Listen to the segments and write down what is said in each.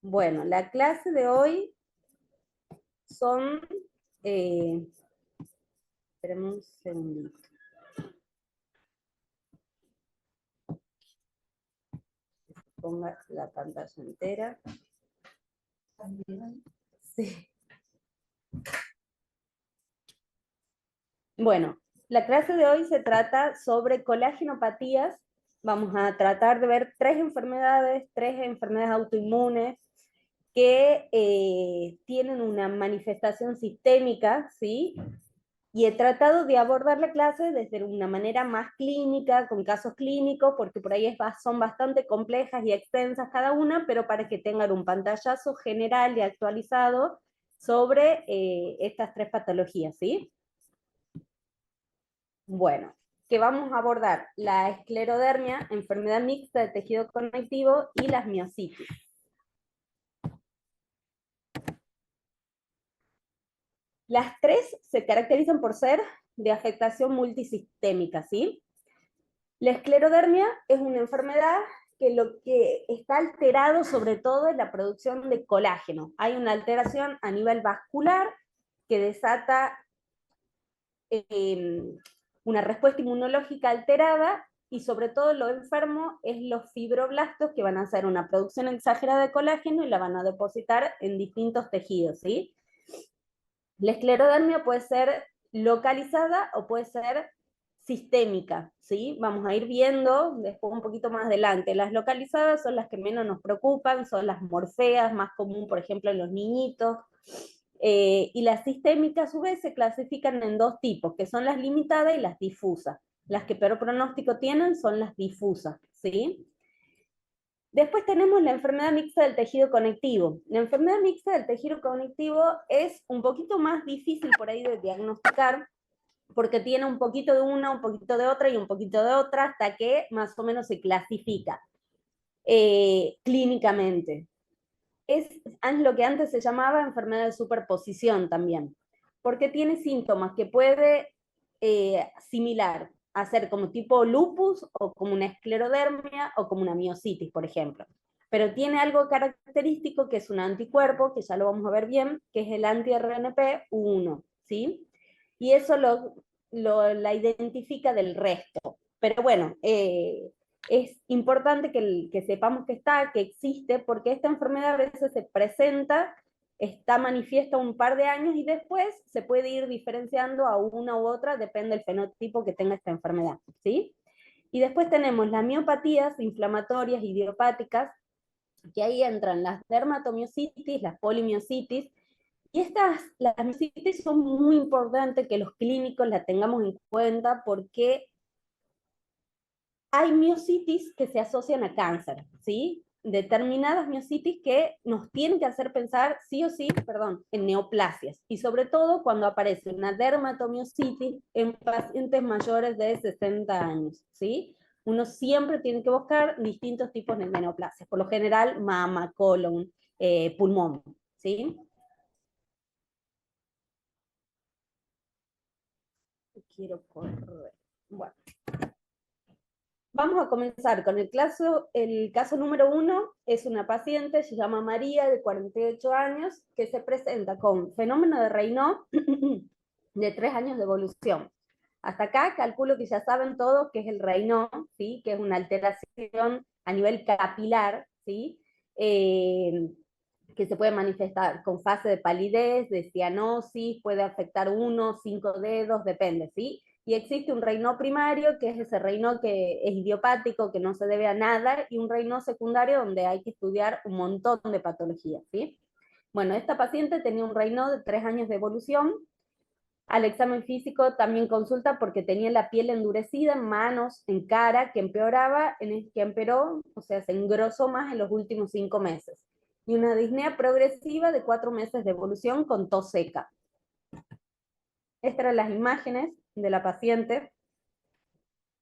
Bueno, la clase de hoy son, eh, esperemos un segundito, ponga la pantalla entera. Sí. Bueno, la clase de hoy se trata sobre colágenopatías. Vamos a tratar de ver tres enfermedades autoinmunes que tienen una manifestación sistémica, ¿sí? Y he tratado de abordar la clase desde una manera más clínica, con casos clínicos, porque por ahí son bastante complejas y extensas cada una, pero para que tengan un pantallazo general y actualizado sobre estas tres patologías, ¿sí? Bueno, que vamos a abordar la esclerodermia, enfermedad mixta de tejido conectivo, y las miositis. Las tres se caracterizan por ser de afectación multisistémica, ¿sí? La esclerodermia es una enfermedad que lo que está alterado sobre todo es la producción de colágeno. Hay una alteración a nivel vascular que desata una respuesta inmunológica alterada, y sobre todo lo enfermo es los fibroblastos, que van a hacer una producción exagerada de colágeno y la van a depositar en distintos tejidos, ¿sí? La esclerodermia puede ser localizada o puede ser sistémica, ¿sí? Vamos a ir viendo después un poquito más adelante. Las localizadas son las que menos nos preocupan, son las morfeas, más común, por ejemplo, en los niñitos. Y las sistémicas, a su vez, se clasifican en dos tipos, que son las limitadas y las difusas. Las que peor pronóstico tienen son las difusas, ¿sí? Después tenemos la enfermedad mixta del tejido conectivo. La enfermedad mixta del tejido conectivo es un poquito más difícil por ahí de diagnosticar, porque tiene un poquito de una, un poquito de otra y un poquito de otra, hasta que más o menos se clasifica clínicamente. Es lo que antes se llamaba enfermedad de superposición también, porque tiene síntomas que puede similar a ser como tipo lupus o como una esclerodermia o como una miositis, por ejemplo. Pero tiene algo característico que es un anticuerpo, que ya lo vamos a ver bien, que es el anti-RNP1, ¿sí? Y eso la identifica del resto. Pero bueno, es importante que sepamos que está, que existe, porque esta enfermedad a veces se presenta, está manifiesta un par de años y después se puede ir diferenciando a una u otra, depende del fenotipo que tenga esta enfermedad, ¿sí? Y después tenemos las miopatías inflamatorias idiopáticas, que ahí entran las dermatomiositis, las polimiositis, y las miositis son muy importantes que los clínicos la tengamos en cuenta, porque hay miositis que se asocian a cáncer, ¿sí? Determinadas miositis que nos tienen que hacer pensar sí o sí, perdón, en neoplasias, y sobre todo cuando aparece una dermatomiositis en pacientes mayores de 60 años, ¿sí? Uno siempre tiene que buscar distintos tipos de neoplasias, por lo general mama, colon, pulmón, ¿sí? Quiero correr. Bueno. Vamos a comenzar con el caso número 1. Es una paciente, se llama María, de 48 años, que se presenta con fenómeno de Raynaud de 3 años de evolución. Hasta acá calculo que ya saben todos qué es el Raynaud, ¿sí? Que es una alteración a nivel capilar, ¿sí? Que se puede manifestar con fase de palidez, de cianosis, puede afectar 1, 5 dedos, depende, ¿sí? Y existe un Raynaud primario, que es ese Raynaud que es idiopático, que no se debe a nada, y un Raynaud secundario donde hay que estudiar un montón de patologías, ¿sí? Bueno, esta paciente tenía un Raynaud de 3 años de evolución. Al examen físico también consulta porque tenía la piel endurecida en manos, en cara, que empeoraba, que empeoró, o sea, se engrosó más en los últimos 5 meses. Y una disnea progresiva de 4 meses de evolución con tos seca. Estas eran las imágenes de la paciente.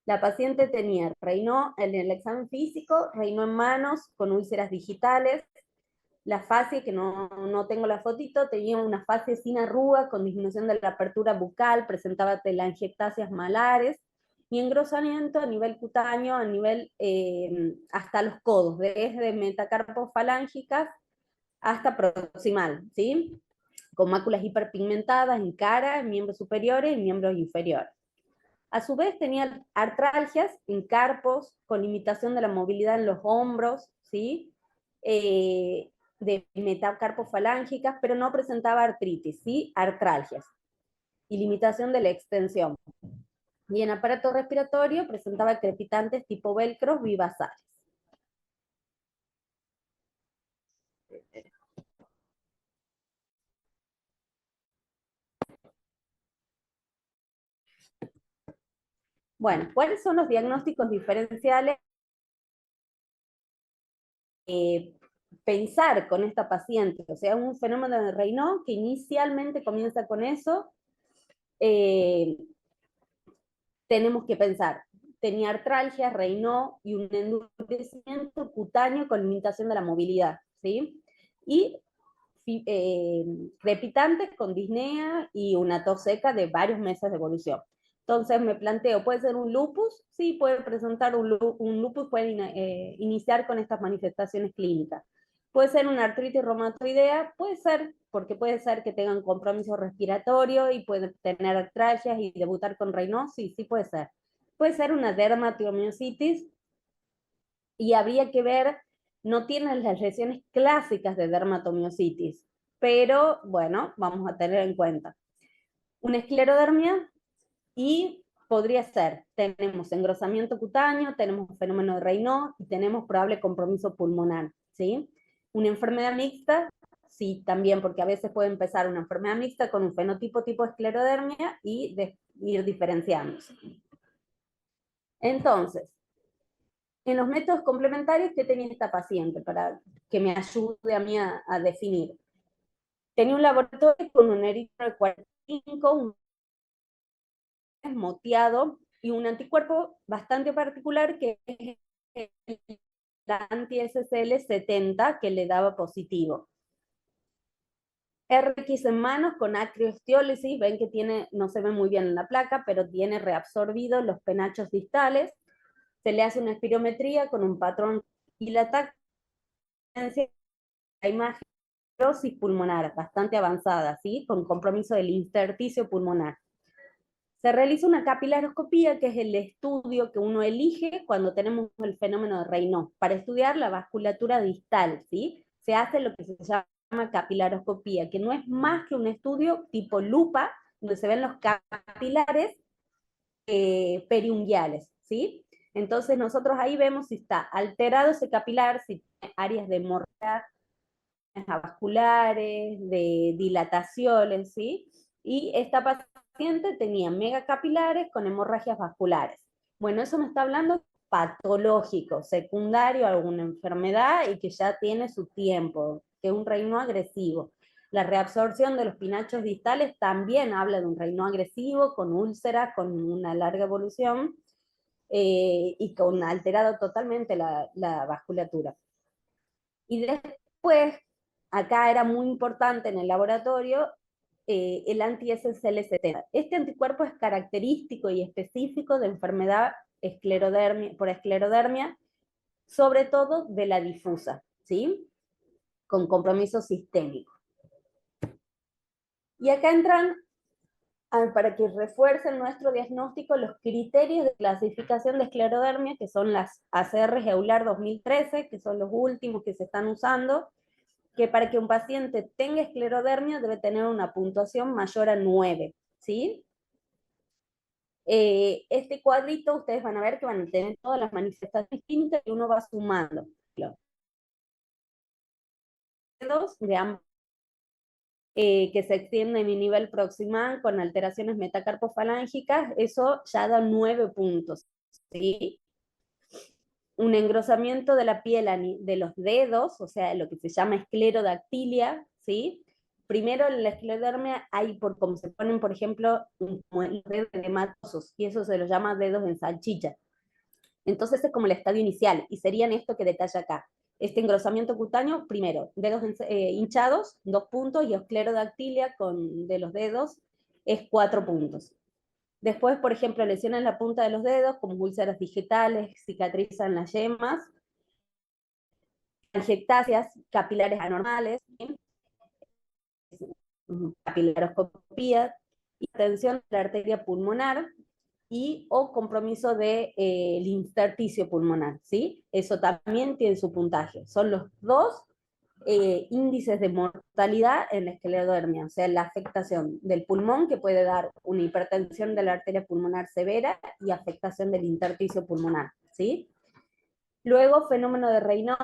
La paciente tenía Raynaud en el examen físico, Raynaud en manos, con úlceras digitales. La fascia, que no tengo la fotito, tenía una fascia sin arruga, con disminución de la apertura bucal, presentaba telangiectasias malares, y engrosamiento a nivel cutáneo, a nivel hasta los codos, desde metacarpos falángicas hasta proximal, ¿sí? Con máculas hiperpigmentadas en cara, en miembros superiores y miembros inferiores. A su vez tenía artralgias en carpos, con limitación de la movilidad en los hombros, ¿sí? De metacarpos falángicas, pero no presentaba artritis, ¿sí? Artralgias y limitación de la extensión. Y en aparato respiratorio presentaba crepitantes tipo velcro vivazares. Bueno, ¿cuáles son los diagnósticos diferenciales? Pensar con esta paciente, o sea, un fenómeno de Raynaud que inicialmente comienza con eso, tenemos que pensar, tenía artralgia, Raynaud y un endurecimiento cutáneo con limitación de la movilidad, ¿sí? Y crepitantes con disnea y una tos seca de varios meses de evolución. Entonces me planteo, ¿puede ser un lupus? Sí, puede presentar un lupus, puede iniciar con estas manifestaciones clínicas. Puede ser una artritis reumatoidea, puede ser, porque puede ser que tengan compromiso respiratorio y pueden tener artralgias y debutar con Raynaud, sí, sí puede ser. Puede ser una dermatomiositis y habría que ver, no tienen las lesiones clásicas de dermatomiositis, pero bueno, vamos a tener en cuenta. Una esclerodermia y podría ser, tenemos engrosamiento cutáneo, tenemos un fenómeno de Raynaud y tenemos probable compromiso pulmonar, ¿sí? Una enfermedad mixta, sí, también, porque a veces puede empezar una enfermedad mixta con un fenotipo tipo esclerodermia y ir diferenciándose. Entonces, en los métodos complementarios, ¿qué tenía esta paciente para que me ayude a mí a definir? Tenía un laboratorio con un eritro de 45, un moteado y un anticuerpo bastante particular que es la anti-SCL70 que le daba positivo. RX en manos con acriostiólisis, ven que tiene, no se ve muy bien en la placa, pero tiene reabsorbido los penachos distales. Se le hace una espirometría con un patrón y la imagen cirrosis pulmonar bastante avanzada, ¿sí? Con compromiso del intersticio pulmonar. Se realiza una capilaroscopía, que es el estudio que uno elige cuando tenemos el fenómeno de Raynaud, para estudiar la vasculatura distal, ¿sí? Se hace lo que se llama capilaroscopía, que no es más que un estudio tipo lupa, donde se ven los capilares periunguiales, ¿sí? Entonces nosotros ahí vemos si está alterado ese capilar, si tiene áreas de hemorragia vasculares, de dilataciones, ¿sí? Y esta paciente tenía megacapilares con hemorragias vasculares. Bueno, eso me está hablando patológico, secundario a alguna enfermedad y que ya tiene su tiempo, que es un Raynaud agresivo. La reabsorción de los pinachos distales también habla de un Raynaud agresivo, con úlceras, con una larga evolución y con alterado totalmente la vasculatura. Y después, acá era muy importante en el laboratorio, el anti-SCL70. Este anticuerpo es característico y específico de enfermedad por esclerodermia, sobre todo de la difusa, ¿sí? Con compromiso sistémico. Y acá entran, para que refuercen nuestro diagnóstico, los criterios de clasificación de esclerodermia, que son las ACR EULAR 2013, que son los últimos que se están usando, que para que un paciente tenga esclerodermia debe tener una puntuación mayor a 9, ¿sí? Este cuadrito ustedes van a ver que van a tener todas las manifestaciones clínicas y uno va sumando. Los dedos de ambos, que se extiende en mi nivel proximal con alteraciones metacarpofalángicas, eso ya da 9 puntos, ¿sí? Un engrosamiento de la piel de los dedos, o sea, lo que se llama esclerodactilia, ¿sí? Primero en la esclerodermia hay, como se ponen, por ejemplo, los dedos edematosos, y eso se los llama dedos en salchicha. Entonces es como el estadio inicial, y serían esto que detalla acá. Este engrosamiento cutáneo, primero, dedos hinchados, 2 puntos, y esclerodactilia de los dedos es 4 puntos. Después, por ejemplo, lesiones en la punta de los dedos, como úlceras digitales, cicatrizan las yemas, angiectasias capilares anormales, ¿sí? Capilaroscopía, hipertensión de la arteria pulmonar y o compromiso de el intersticio pulmonar, ¿sí? Eso también tiene su puntaje. Son los dos índices de mortalidad en la esclerodermia, o sea, la afectación del pulmón que puede dar una hipertensión de la arteria pulmonar severa y afectación del intersticio pulmonar, ¿sí? Luego, fenómeno de Raynaud.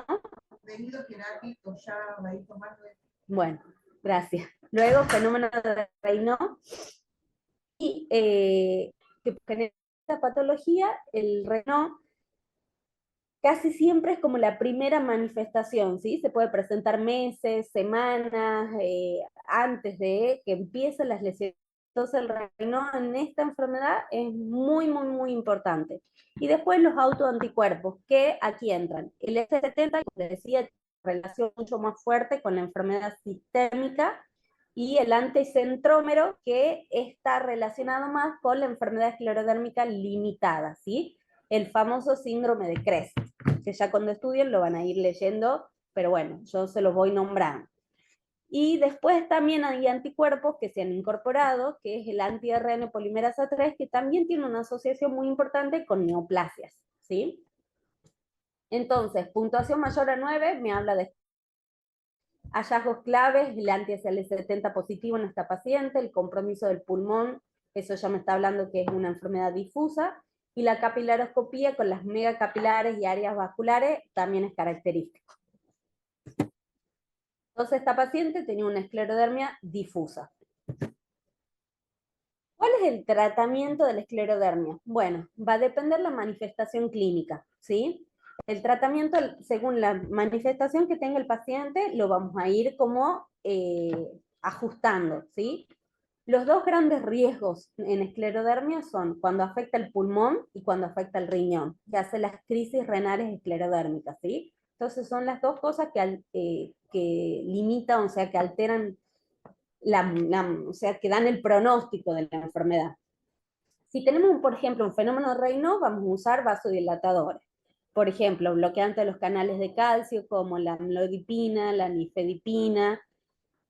Venido Gerardito, ya va a ir tomando. Bueno, gracias. Luego, fenómeno de Raynaud y que genera esta patología, el Raynaud casi siempre es como la primera manifestación, ¿sí? Se puede presentar meses, semanas, antes de que empiecen las lesiones. Entonces el Raynaud en esta enfermedad es muy, muy, muy importante. Y después los autoanticuerpos, que aquí entran. El S70, como les decía, relación mucho más fuerte con la enfermedad sistémica, y el anticentrómero, que está relacionado más con la enfermedad esclerodérmica limitada, ¿sí? El famoso síndrome de Cres, que ya cuando estudien lo van a ir leyendo, pero bueno, yo se los voy nombrando. Y después también hay anticuerpos que se han incorporado, que es el anti-ARN polimerasa 3, que también tiene una asociación muy importante con neoplasias, ¿sí? Entonces, puntuación mayor a 9 me habla de hallazgos claves, el anti-SL70 positivo en esta paciente, el compromiso del pulmón, eso ya me está hablando que es una enfermedad difusa, y la capilaroscopía con las megacapilares y áreas vasculares también es característico. Entonces esta paciente tenía una esclerodermia difusa. ¿Cuál es el tratamiento de la esclerodermia? Bueno, va a depender la manifestación clínica, ¿sí? El tratamiento, según la manifestación que tenga el paciente, lo vamos a ir como ajustando, ¿sí? Los dos grandes riesgos en esclerodermia son cuando afecta el pulmón y cuando afecta el riñón, que hace las crisis renales esclerodérmicas, ¿sí? Entonces son las dos cosas que limitan, o sea, que alteran, o sea, que dan el pronóstico de la enfermedad. Si tenemos, por ejemplo, un fenómeno de Raynaud, vamos a usar vasodilatadores. Por ejemplo, bloqueantes de los canales de calcio como la amlodipina, la nifedipina,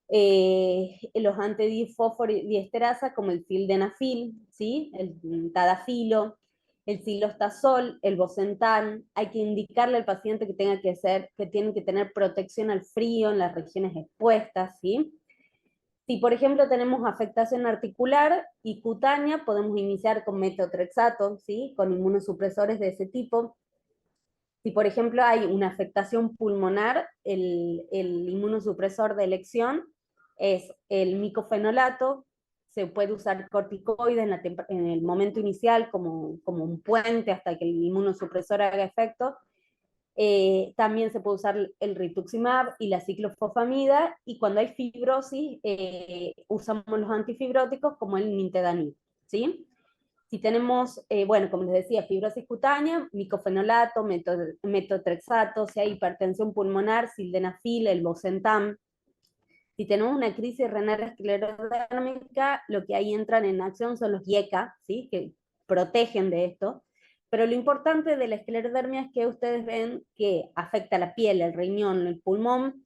los antidifosforodiesterasa como el sildenafil, ¿sí? El tadafilo, el cilostazol, el bosentan. Hay que indicarle al paciente que tiene que tener protección al frío en las regiones expuestas, ¿sí? Si, por ejemplo, tenemos afectación articular y cutánea, podemos iniciar con metotrexato, ¿sí? Con inmunosupresores de ese tipo. Si, por ejemplo, hay una afectación pulmonar, el inmunosupresor de elección es el micofenolato. Se puede usar corticoides en el momento inicial como un puente hasta que el inmunosupresor haga efecto. También se puede usar el rituximab y la ciclofosfamida, y cuando hay fibrosis, usamos los antifibróticos como el nintedanib, ¿sí? Si tenemos, bueno, como les decía, fibrosis cutánea, micofenolato, metotrexato, si hay hipertensión pulmonar, sildenafil, el bosentan. Si tenemos una crisis renal esclerodérmica, lo que ahí entran en acción son los IECA, ¿sí? Que protegen de esto. Pero lo importante de la esclerodermia es que ustedes ven que afecta la piel, el riñón, el pulmón.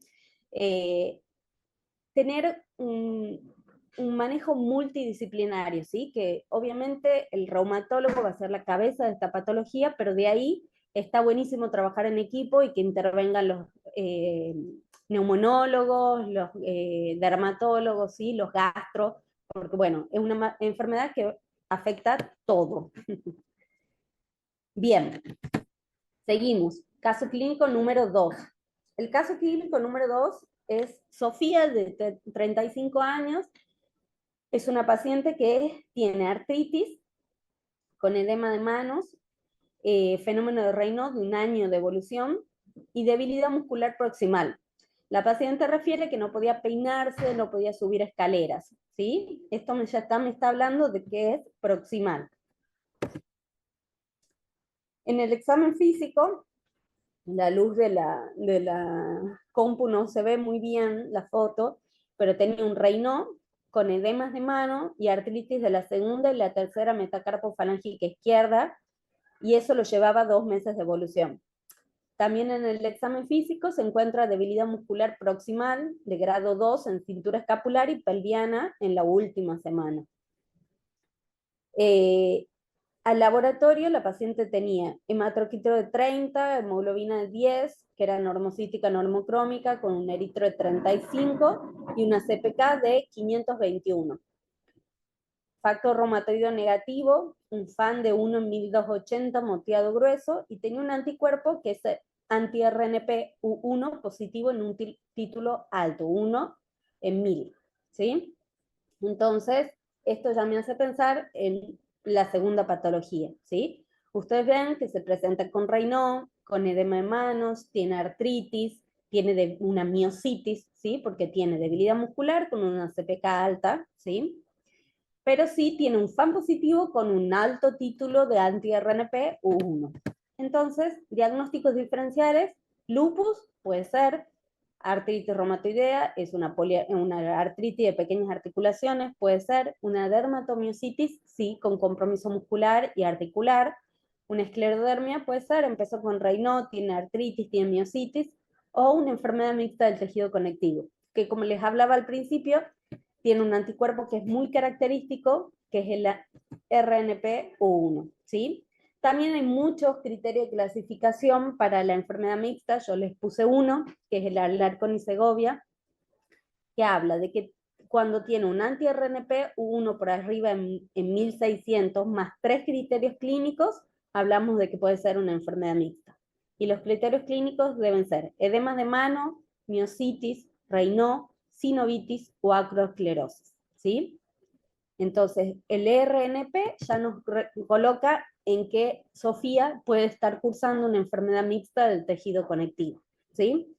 Tener un manejo multidisciplinario, ¿sí? Que obviamente el reumatólogo va a ser la cabeza de esta patología, pero de ahí está buenísimo trabajar en equipo y que intervengan los neumonólogos, los dermatólogos, ¿sí? Los gastros, porque bueno, es una enfermedad que afecta todo. Bien, seguimos. Caso clínico número 2. El caso clínico número 2 es Sofía, de 35 años. Es una paciente que tiene artritis, con edema de manos, fenómeno de Raynaud de un año de evolución y debilidad muscular proximal. La paciente refiere que no podía peinarse, no podía subir escaleras, ¿sí? Esto me está hablando de que es proximal. En el examen físico, la luz de la compu no se ve muy bien la foto, pero tenía un Raynaud con edemas de mano y artritis de la segunda y la tercera metacarpofalángica izquierda, y eso lo llevaba 2 meses de evolución. También en el examen físico se encuentra debilidad muscular proximal de grado 2 en cintura escapular y pelviana en la última semana. Al laboratorio la paciente tenía hematocrito de 30, hemoglobina de 10, que era normocítica normocrómica, con un eritro de 35 y una CPK de 521. Factor reumatoide negativo, un FAN de 1 en 1280 moteado grueso, y tenía un anticuerpo que es anti-RNP U1 positivo en un título alto, 1 en 1000, ¿sí? Entonces, esto ya me hace pensar en la segunda patología, ¿sí? Ustedes ven que se presenta con Raynaud, con edema de manos, tiene artritis, tiene una miositis, ¿sí? Porque tiene debilidad muscular con una CPK alta, ¿sí? Pero sí tiene un FAN positivo con un alto título de anti-RNP U1. Entonces, diagnósticos diferenciales, lupus puede ser, artritis reumatoidea es una artritis de pequeñas articulaciones, puede ser una dermatomiositis, sí, con compromiso muscular y articular, una esclerodermia puede ser, empezó con Raynaud, tiene artritis, tiene miositis, o una enfermedad mixta del tejido conectivo, que como les hablaba al principio, tiene un anticuerpo que es muy característico, que es el RNP-U1, ¿sí? También hay muchos criterios de clasificación para la enfermedad mixta, yo les puse uno, que es el Alarcón y Segovia, que habla de que cuando tiene un anti-RNP-U1 por arriba en 1600 más 3 criterios clínicos, hablamos de que puede ser una enfermedad mixta. Y los criterios clínicos deben ser edema de mano, miositis, Raynaud, sinovitis o acroesclerosis, ¿sí? Entonces, el RNP ya nos coloca en que Sofía puede estar cursando una enfermedad mixta del tejido conectivo, ¿sí?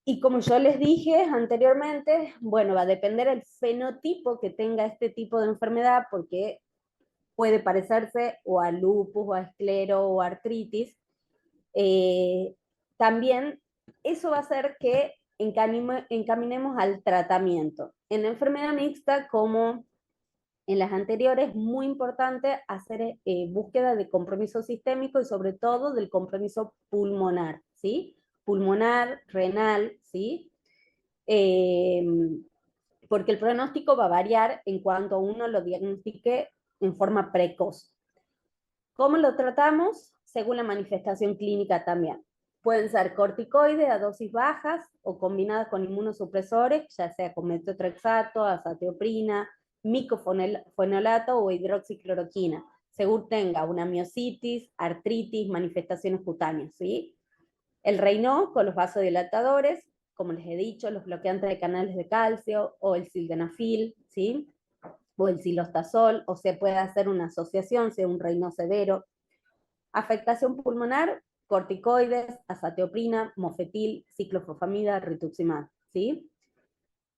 Y como yo les dije anteriormente, bueno, va a depender el fenotipo que tenga este tipo de enfermedad, porque puede parecerse o a lupus, o a esclero, o a artritis. También eso va a hacer que encaminemos al tratamiento. En la enfermedad mixta, como en las anteriores, es muy importante hacer búsqueda de compromiso sistémico y sobre todo del compromiso pulmonar, ¿sí? Pulmonar, renal, ¿sí? Eh, porque el pronóstico va a variar en cuanto uno lo diagnostique en forma precoz. ¿Cómo lo tratamos? Según la manifestación clínica también. Pueden ser corticoides a dosis bajas o combinadas con inmunosupresores, ya sea con metotrexato, azatioprina, micofenolato o hidroxicloroquina, según tenga una miositis, artritis, manifestaciones cutáneas, ¿sí? El Raynaud con los vasodilatadores, como les he dicho, los bloqueantes de canales de calcio o el sildenafil, ¿sí? O el silostazol, o se puede hacer una asociación, sea un Raynaud severo. Afectación pulmonar, corticoides, azatioprina, mofetil, ciclofosfamida, rituximab, ¿sí?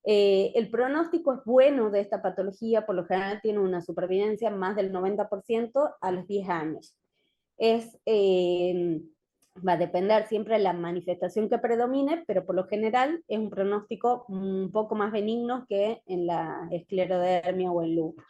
El pronóstico es bueno de esta patología, por lo general tiene una supervivencia más del 90% a los 10 años. Va a depender siempre de la manifestación que predomine, pero por lo general es un pronóstico un poco más benigno que en la esclerodermia o el lupus.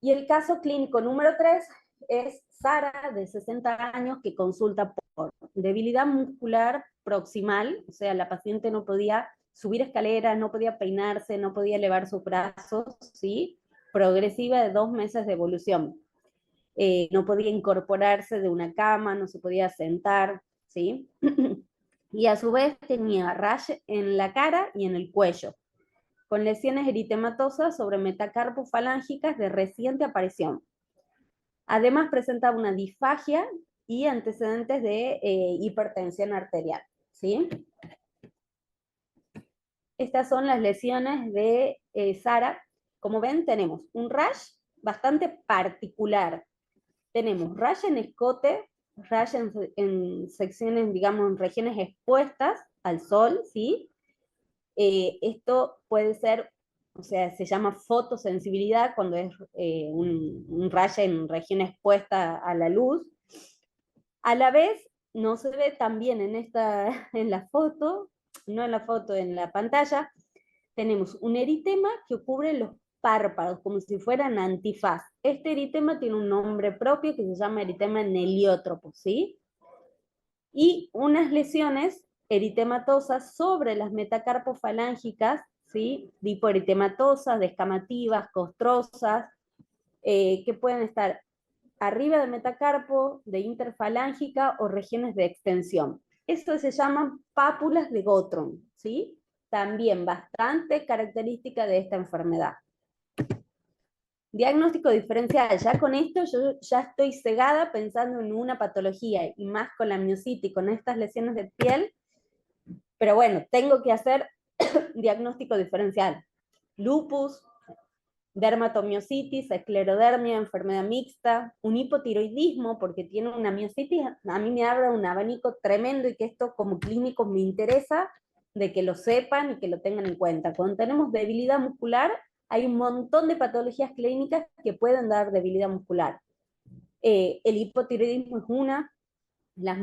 Y el caso clínico número 3 es Sara, de 60 años, que consulta por debilidad muscular proximal, o sea, la paciente no podía subir escaleras, no podía peinarse, no podía elevar sus brazos, ¿sí? Progresiva de 2 meses de evolución. No podía incorporarse de una cama, no se podía sentar, ¿sí? Y a su vez tenía rash en la cara y en el cuello, con lesiones eritematosas sobre metacarpofalángicas de reciente aparición. Además presentaba una disfagia y antecedentes de hipertensión arterial, ¿sí? Estas son las lesiones de Sara. Como ven, tenemos un rash bastante particular. Tenemos rash en escote, rash en secciones, digamos, en regiones expuestas al sol, ¿sí? Esto puede ser, o sea, se llama fotosensibilidad cuando es un rayo en región expuesta a la luz. A la vez, no se ve tan bien en la foto, no en la foto, en la pantalla, tenemos un eritema que cubre los párpados, como si fueran antifaz. Este eritema tiene un nombre propio que se llama eritema neliótropo, ¿sí? Y unas lesiones eritematosas sobre las metacarpofalángicas, ¿sí? Dipoeritematosas, descamativas, costrosas, que pueden estar arriba del metacarpo, de interfalángica o regiones de extensión. Eso se llaman pápulas de Gottron, ¿sí? También bastante característica de esta enfermedad. Diagnóstico diferencial, ya con esto yo ya estoy cegada pensando en una patología, y más con la miositis, con estas lesiones de piel, pero bueno, tengo que hacer diagnóstico diferencial. Lupus, dermatomiositis, esclerodermia, enfermedad mixta, un hipotiroidismo, porque tiene una miositis, a mí me abre un abanico tremendo, y que esto como clínicos me interesa de que lo sepan y que lo tengan en cuenta. Cuando tenemos debilidad muscular, hay un montón de patologías clínicas que pueden dar debilidad muscular. El hipotiroidismo es una, las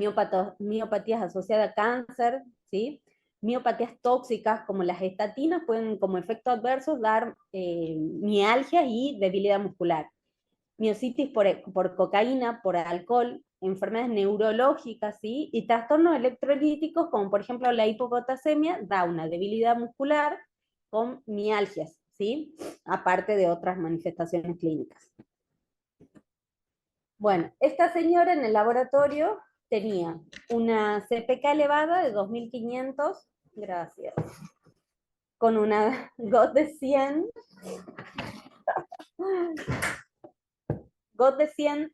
miopatías asociadas a cáncer, ¿sí? Miopatías tóxicas como las estatinas pueden como efecto adversos dar mialgia y debilidad muscular. Miositis por cocaína, por alcohol, enfermedades neurológicas, ¿sí? Y trastornos electrolíticos como por ejemplo la hipopotasemia da una debilidad muscular con mialgias, ¿sí? Aparte de otras manifestaciones clínicas. Bueno, esta señora en el laboratorio tenía una CPK elevada de 2500, gracias, con una GOT de 100,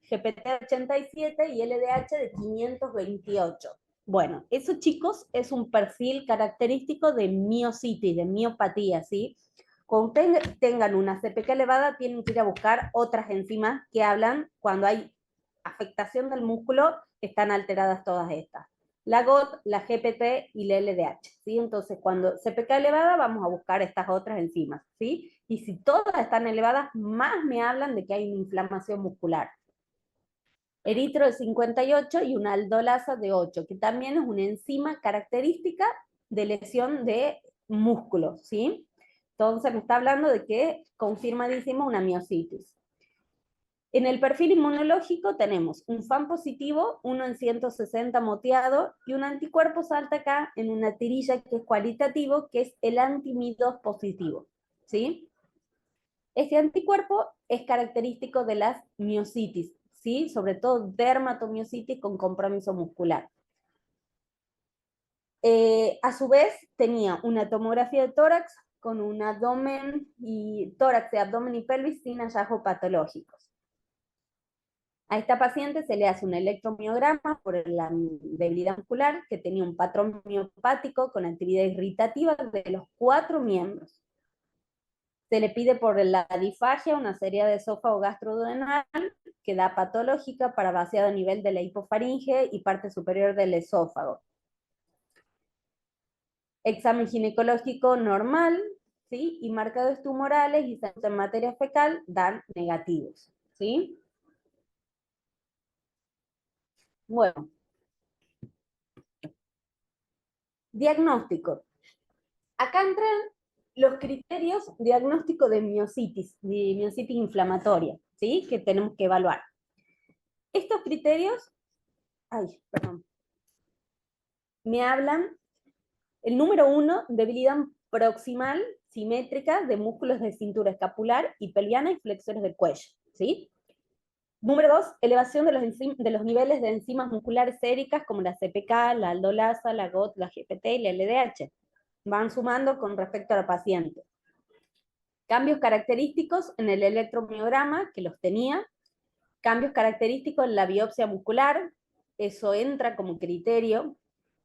GPT de 87 y LDH de 528. Bueno, eso, chicos, es un perfil característico de miositis, de miopatía, ¿sí? Cuando tengan una CPK elevada, tienen que ir a buscar otras enzimas que hablan cuando hay afectación del músculo, están alteradas todas estas. La GOT, la GPT y la LDH, ¿sí? Entonces, cuando CPK elevada, vamos a buscar estas otras enzimas, ¿sí? Y si todas están elevadas, más me hablan de que hay una inflamación muscular. Eritro de 58 y una aldolasa de 8, que también es una enzima característica de lesión de músculos, ¿sí? Entonces me está hablando de que confirmadísimo una miositis. En el perfil inmunológico tenemos un FAN positivo, 1 en 160 moteado, y un anticuerpo salta acá en una tirilla que es cualitativo, que es el anti-Mi2 positivo, ¿sí? Este anticuerpo es característico de las miositis, ¿sí? Sobre todo dermatomiositis con compromiso muscular. A su vez, tenía una tomografía de tórax con un abdomen y tórax de abdomen y pelvis sin hallazgos patológicos. A esta paciente se le hace un electromiograma por la debilidad muscular, que tenía un patrón miopático con actividad irritativa de los 4 miembros. Se le pide por la difagia una serie de esófago gastroduodenal que da patológica para vaciado a nivel de la hipofaringe y parte superior del esófago. Examen ginecológico normal, ¿sí? Y marcadores tumorales y en materia fecal dan negativos, ¿sí? Bueno, diagnóstico. Acá entran los criterios diagnóstico de miositis inflamatoria, ¿sí? Que tenemos que evaluar. Estos criterios, perdón, me hablan, el número 1, debilidad proximal simétrica de músculos de cintura escapular y pelviana y flexores del cuello, ¿sí? Número 2, elevación de los niveles de enzimas musculares séricas como la CPK, la aldolasa, la GOT, la GPT y la LDH. Van sumando con respecto a la paciente. Cambios característicos en el electromiograma, que los tenía. Cambios característicos en la biopsia muscular, eso entra como criterio,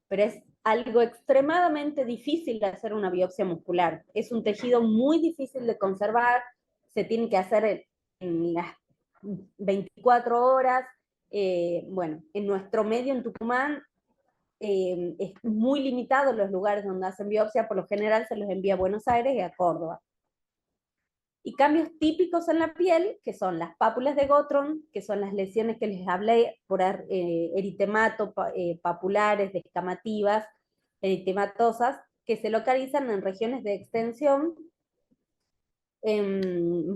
pero es algo extremadamente difícil de hacer una biopsia muscular. Es un tejido muy difícil de conservar, se tiene que hacer en las 24 horas. Bueno, en nuestro medio en Tucumán es muy limitado los lugares donde hacen biopsia, por lo general se los envía a Buenos Aires y a Córdoba. Y cambios típicos en la piel, que son las pápulas de Gottron, que son las lesiones que les hablé por eritemato, papulares, descamativas, eritematosas, que se localizan en regiones de extensión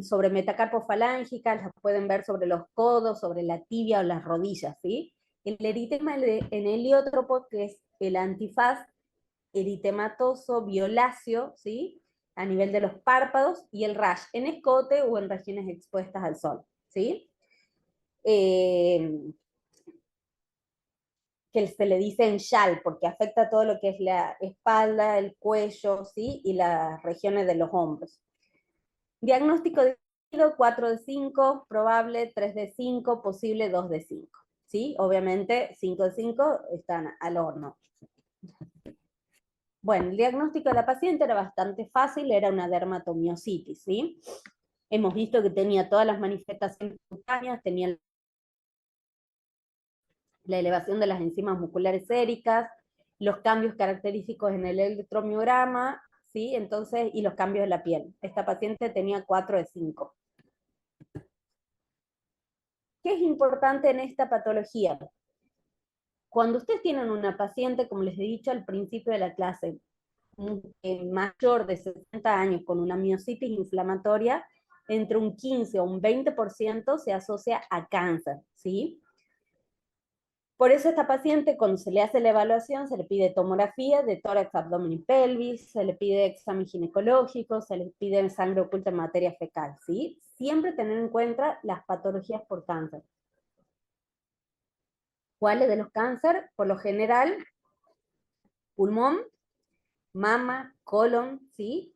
sobre metacarpos falángicas, las pueden ver sobre los codos, sobre la tibia o las rodillas, ¿sí? El eritema en heliotrópo, que es el antifaz eritematoso violáceo, ¿sí? A nivel de los párpados, y el rash en escote o en regiones expuestas al sol, ¿sí? Que se le dice en YAL, porque afecta todo lo que es la espalda, el cuello, ¿sí? Y las regiones de los hombros. Diagnóstico de 4 de 5, probable 3 de 5, posible 2 de 5. ¿Sí? Obviamente 5 de 5 están al horno. Bueno, el diagnóstico de la paciente era bastante fácil, era una dermatomiositis, ¿sí? Hemos visto que tenía todas las manifestaciones cutáneas, tenía la elevación de las enzimas musculares séricas, los cambios característicos en el electromiograma, ¿sí? Entonces, y los cambios de la piel. Esta paciente tenía 4 de 5. ¿Qué es importante en esta patología? Cuando ustedes tienen una paciente, como les he dicho al principio de la clase, mayor de 60 años con una miositis inflamatoria, entre un 15 o un 20% se asocia a cáncer, ¿sí? Por eso esta paciente, cuando se le hace la evaluación, se le pide tomografía de tórax, abdomen y pelvis, se le pide examen ginecológico, se le pide sangre oculta en materia fecal, ¿sí? Siempre tener en cuenta las patologías por cáncer. ¿Cuáles de los cánceres? Por lo general, pulmón, mama, colon, ¿sí?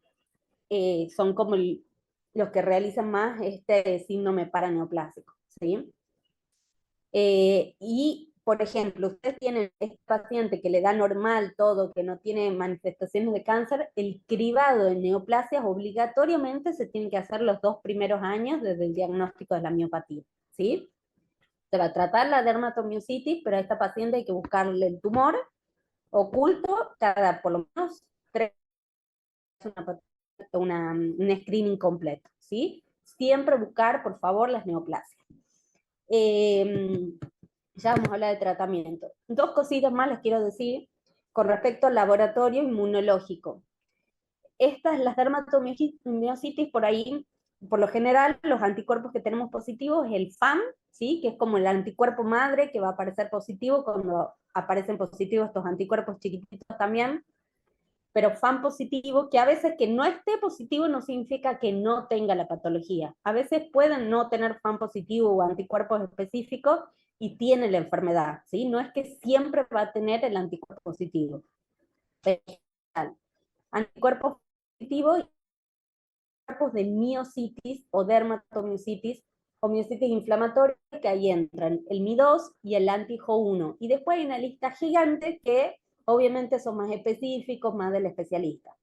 Son como los que realizan más este síndrome paraneoplásico, ¿sí? Y, por ejemplo, ustedes tienen este paciente que le da normal todo, que no tiene manifestaciones de cáncer, el cribado de neoplasias obligatoriamente se tiene que hacer los 2 primeros años desde el diagnóstico de la miopatía, ¿sí? Se va a tratar la dermatomiositis, pero a esta paciente hay que buscarle el tumor oculto cada por lo menos 3, un screening completo, ¿sí? Siempre buscar, por favor, las neoplasias. Ya vamos a hablar de tratamiento. 2 cositas más les quiero decir con respecto al laboratorio inmunológico. Las dermatomiositis por ahí, por lo general, los anticuerpos que tenemos positivos es el FAM, ¿sí? Que es como el anticuerpo madre que va a aparecer positivo cuando aparecen positivos estos anticuerpos chiquititos también, pero FAM positivo, que a veces que no esté positivo no significa que no tenga la patología. A veces pueden no tener FAM positivo o anticuerpos específicos y tiene la enfermedad, ¿sí? No es que siempre va a tener el anticuerpo positivo. Anticuerpos positivos y anticuerpos de miositis o dermatomiositis o miositis inflamatoria, que ahí entran el Mi2 y el anti-Jo1. Y después hay una lista gigante que obviamente son más específicos, más del especialista.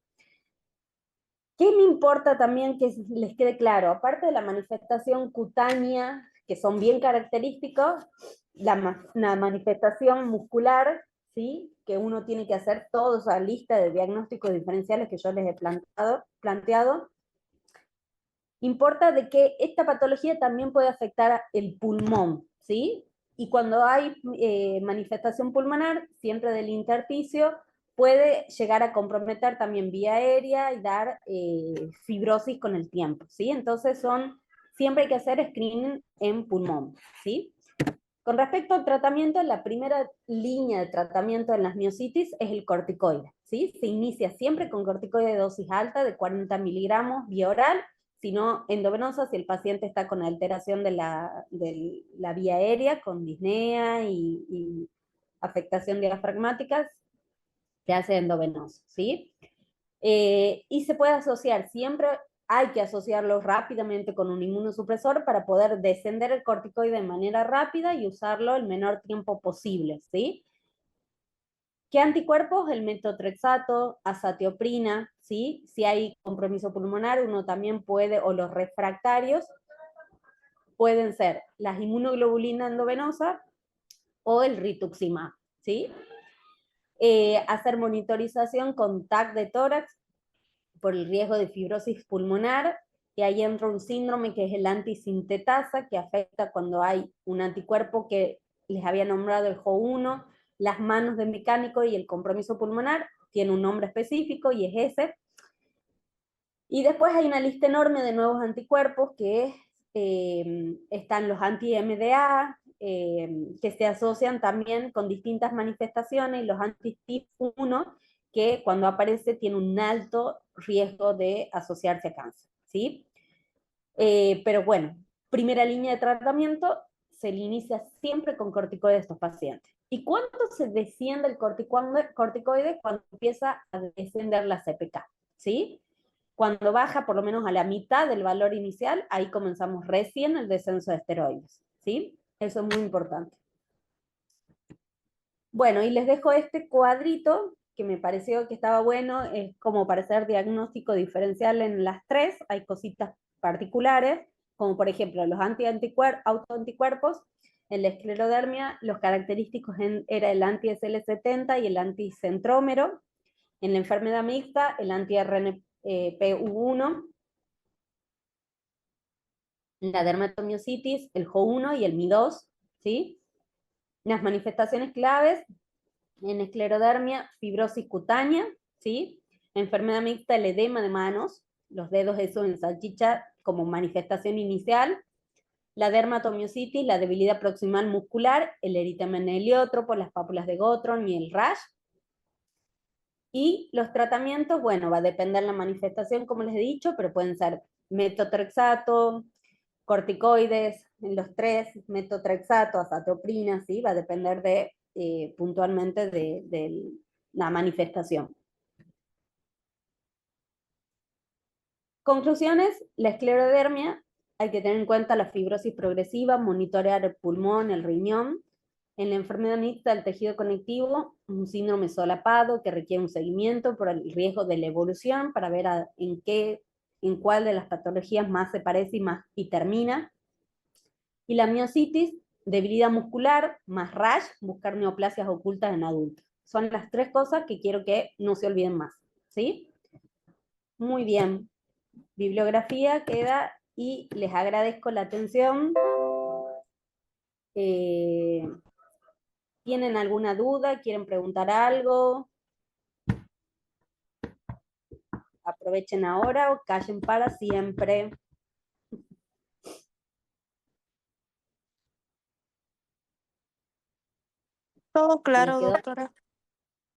¿Qué me importa también que les quede claro? Aparte de la manifestación cutánea, que son bien característicos, la manifestación muscular, ¿sí? Que uno tiene que hacer toda esa lista de diagnósticos diferenciales que yo les he planteado. Importa de que esta patología también puede afectar el pulmón, ¿sí? Y cuando hay manifestación pulmonar, siempre del intersticio, puede llegar a comprometer también vía aérea y dar fibrosis con el tiempo, ¿sí? Entonces siempre hay que hacer screening en pulmón, ¿sí? Con respecto al tratamiento, la primera línea de tratamiento en las miositis es el corticoide, ¿sí? Se inicia siempre con corticoide de dosis alta, de 40 miligramos vía oral, sino endovenosa si el paciente está con alteración de la vía aérea, con disnea y afectación diafragmática, se hace endovenoso, ¿sí? Y se puede asociar, siempre hay que asociarlo rápidamente con un inmunosupresor para poder descender el corticoide de manera rápida y usarlo el menor tiempo posible, ¿sí? ¿Qué anticuerpos? El metotrexato, azatioprina, ¿sí? Si hay compromiso pulmonar, uno también puede, o los refractarios, pueden ser las inmunoglobulinas endovenosas o el rituximab, ¿sí? Hacer monitorización con TAC de tórax por el riesgo de fibrosis pulmonar, y ahí entra un síndrome que es el antisintetasa, que afecta cuando hay un anticuerpo que les había nombrado el Jo1, las manos de mecánico y el compromiso pulmonar, tiene un nombre específico y es ese. Y después hay una lista enorme de nuevos anticuerpos que están los anti-MDA, que se asocian también con distintas manifestaciones, y los anti-TIP1, que cuando aparece tiene un alto riesgo de asociarse a cáncer, ¿sí? Pero bueno, primera línea de tratamiento se le inicia siempre con corticoides de estos pacientes. ¿Y cuánto se desciende el corticoide? Cuando empieza a descender la CPK, ¿sí? Cuando baja por lo menos a la mitad del valor inicial, ahí comenzamos recién el descenso de esteroides, ¿sí? Eso es muy importante. Bueno, y les dejo este cuadrito que me pareció que estaba bueno, es como para hacer diagnóstico diferencial en las tres, hay cositas particulares, como por ejemplo los autoanticuerpos, en la esclerodermia los característicos era el anti-SL70 y el anticentrómero, en la enfermedad mixta el anti-RNPU1, la dermatomiositis, el Jo1 y el Mi2, ¿sí? Las manifestaciones claves en esclerodermia, fibrosis cutánea, ¿sí? Enfermedad mixta, el edema de manos, los dedos esos en salchicha como manifestación inicial, la dermatomiositis, la debilidad proximal muscular, el eritema en heliótropo, las pápulas de Gottron y el rash. Y los tratamientos, bueno, va a depender de la manifestación, como les he dicho, pero pueden ser metotrexato, corticoides, en los tres, metotrexato, azatoprina, ¿sí? Va a depender de, puntualmente de la manifestación. Conclusiones, la esclerodermia, hay que tener en cuenta la fibrosis progresiva, monitorear el pulmón, el riñón. En la enfermedad mixta del tejido conectivo, un síndrome solapado que requiere un seguimiento por el riesgo de la evolución para ver en cuál de las patologías más se parece y termina. Y la miositis, debilidad muscular, más rash, buscar neoplasias ocultas en adultos. Son las tres cosas que quiero que no se olviden más, ¿sí? Muy bien. Bibliografía queda y les agradezco la atención. ¿Tienen alguna duda? ¿Quieren preguntar algo? Aprovechen ahora o callen para siempre. Todo ¿Me claro, quedó? doctora.